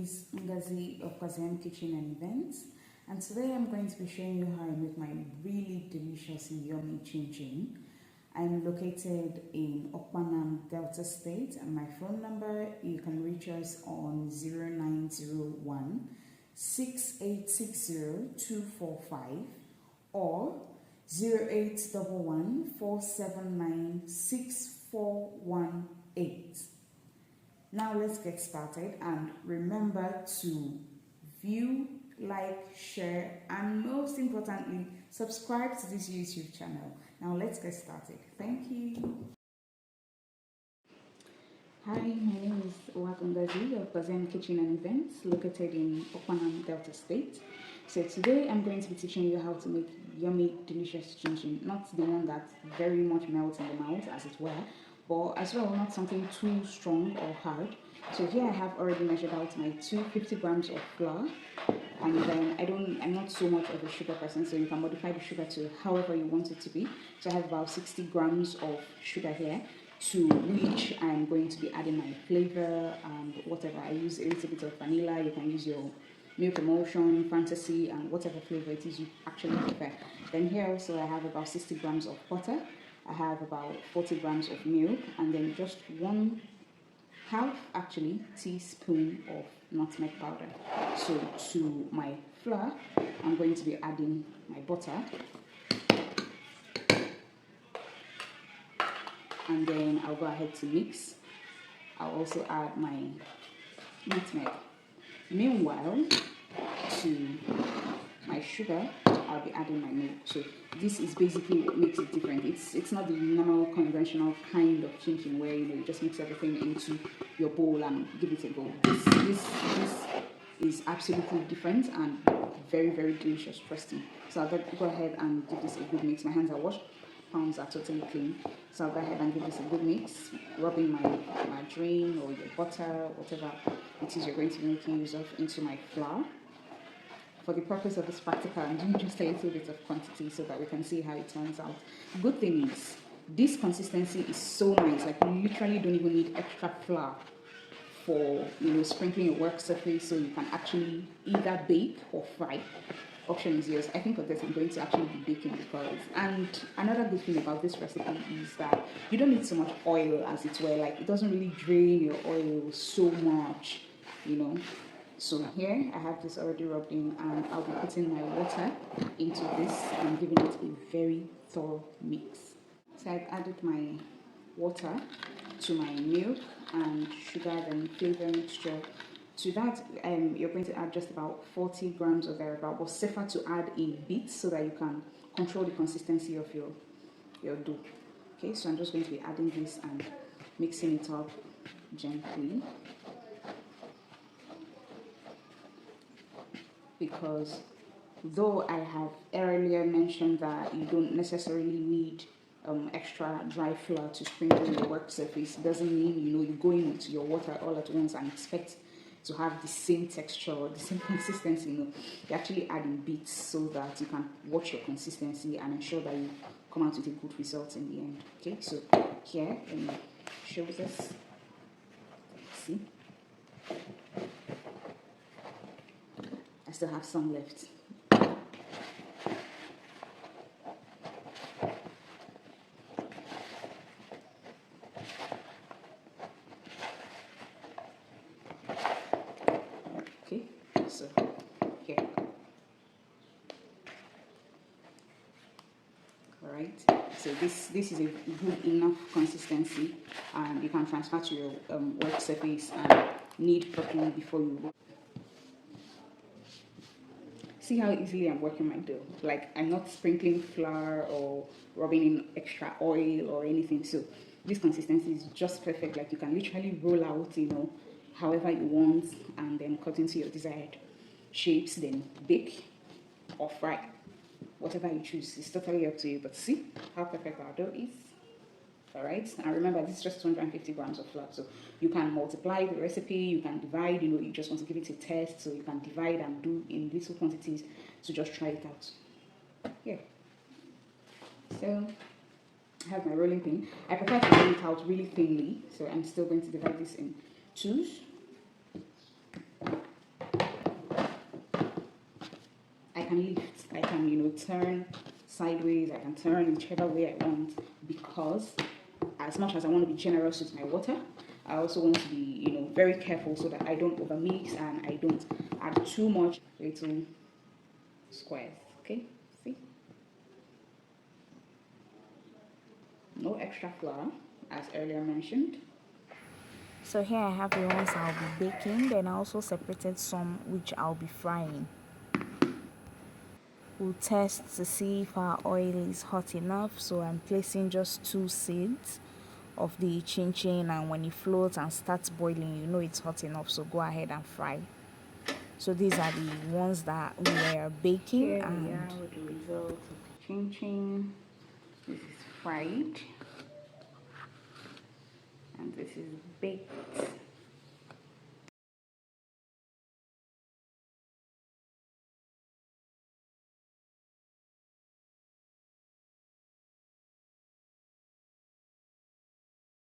is Goziem of Goziem Kitchen and Events, and today I'm going to be showing you how I make my really delicious and yummy chin chin. I'm located in Okpanam, Delta State, and my phone number, you can reach us on 0901 6860 245 or 0811 479 6418. Now let's get started, and remember to view, like, share, and most importantly, subscribe to this YouTube channel. Now let's get started. Thank you. Hi, my name is Goziem of Goziem Kitchen and Events, located in Okpanam, Delta State. So today I'm going to be teaching you how to make yummy, delicious chin chin. Not the one that very much melts in the mouth, as it were, but as well not something too strong or hard. So here I have already measured out my 250 grams of flour, and then I'm not so much of a sugar person, so you can modify the sugar to however you want it to be. So I have about 60 grams of sugar here, to which I'm going to be adding my flavor and whatever. I use a little bit of vanilla. You can use your milk emulsion, fantasy, and whatever flavor it is you actually prefer. Then here also I have about 60 grams of butter. I have about 40 grams of milk, and then just half teaspoon of nutmeg powder. So to my flour, I'm going to be adding my butter, and then I'll go ahead to mix. I'll also add my nutmeg. Meanwhile, to my sugar, I'll be adding my milk. So this is basically what makes it different. It's not the normal conventional kind of chin chin where you just mix everything into your bowl and give it a go. This is absolutely different and very, very delicious. Trust me. So I'll go ahead and give this a good mix. My hands are washed. Palms are totally clean. So I'll go ahead and give this a good mix, rubbing my margarine or your butter, whatever it is you're going to be making use of, into my flour. For the purpose of this practical, I'm doing just a little bit of quantity so that we can see how it turns out. Good thing is, this consistency is so nice. Like, you literally don't even need extra flour for sprinkling your work surface, so you can actually either bake or fry. Option is yours. I think for this I'm going to actually be baking, and another good thing about this recipe is that you don't need so much oil, as it were. Like, it doesn't really drain your oil so much, So here I have this already rubbed in, and I'll be putting my water into this and giving it a very thorough mix. So I've added my water to my milk and sugar and flavor mixture. To that, you're going to add just about 40 grams or thereabout, but safer to add a bit so that you can control the consistency of your dough. Okay, so I'm just going to be adding this and mixing it up gently, because though I have earlier mentioned that you don't necessarily need extra dry flour to sprinkle your work surface, it doesn't mean you go into your water all at once and expect to have the same texture or the same consistency. You actually add in bits so that you can watch your consistency and ensure that you come out with a good result in the end. Okay, so here, let me show this. See, I still have some left. Okay, so here. All right. So this is a good enough consistency, and you can transfer to your work surface and knead properly before you work. See how easily I'm working my dough. Like, I'm not sprinkling flour or rubbing in extra oil or anything. So this consistency is just perfect. Like, you can literally roll out, however you want, and then cut into your desired shapes, then bake or fry. Whatever you choose, it's totally up to you. But see how perfect our dough is. All right, and remember, this is just 250 grams of flour, so you can multiply the recipe, you can divide. You just want to give it a test, so you can divide and do in little quantities to just try it out. Here, so I have my rolling pin. I prefer to roll it out really thinly, so I'm still going to divide this in twos. can lift, I can, turn sideways, I can turn whichever way I want, because as much as I want to be generous with my water, I also want to be, very careful so that I don't overmix and I don't add too much little squares. Okay, see? No extra flour, as earlier mentioned. So here I have the ones I'll be baking, then I also separated some which I'll be frying. We'll test to see if our oil is hot enough, so I'm placing just 2 seeds of the chin chin, and when it floats and starts boiling, you know it's hot enough, so go ahead and fry. So these are the ones that we are baking. Here we are with the result of the chin chin. This is fried and this is baked.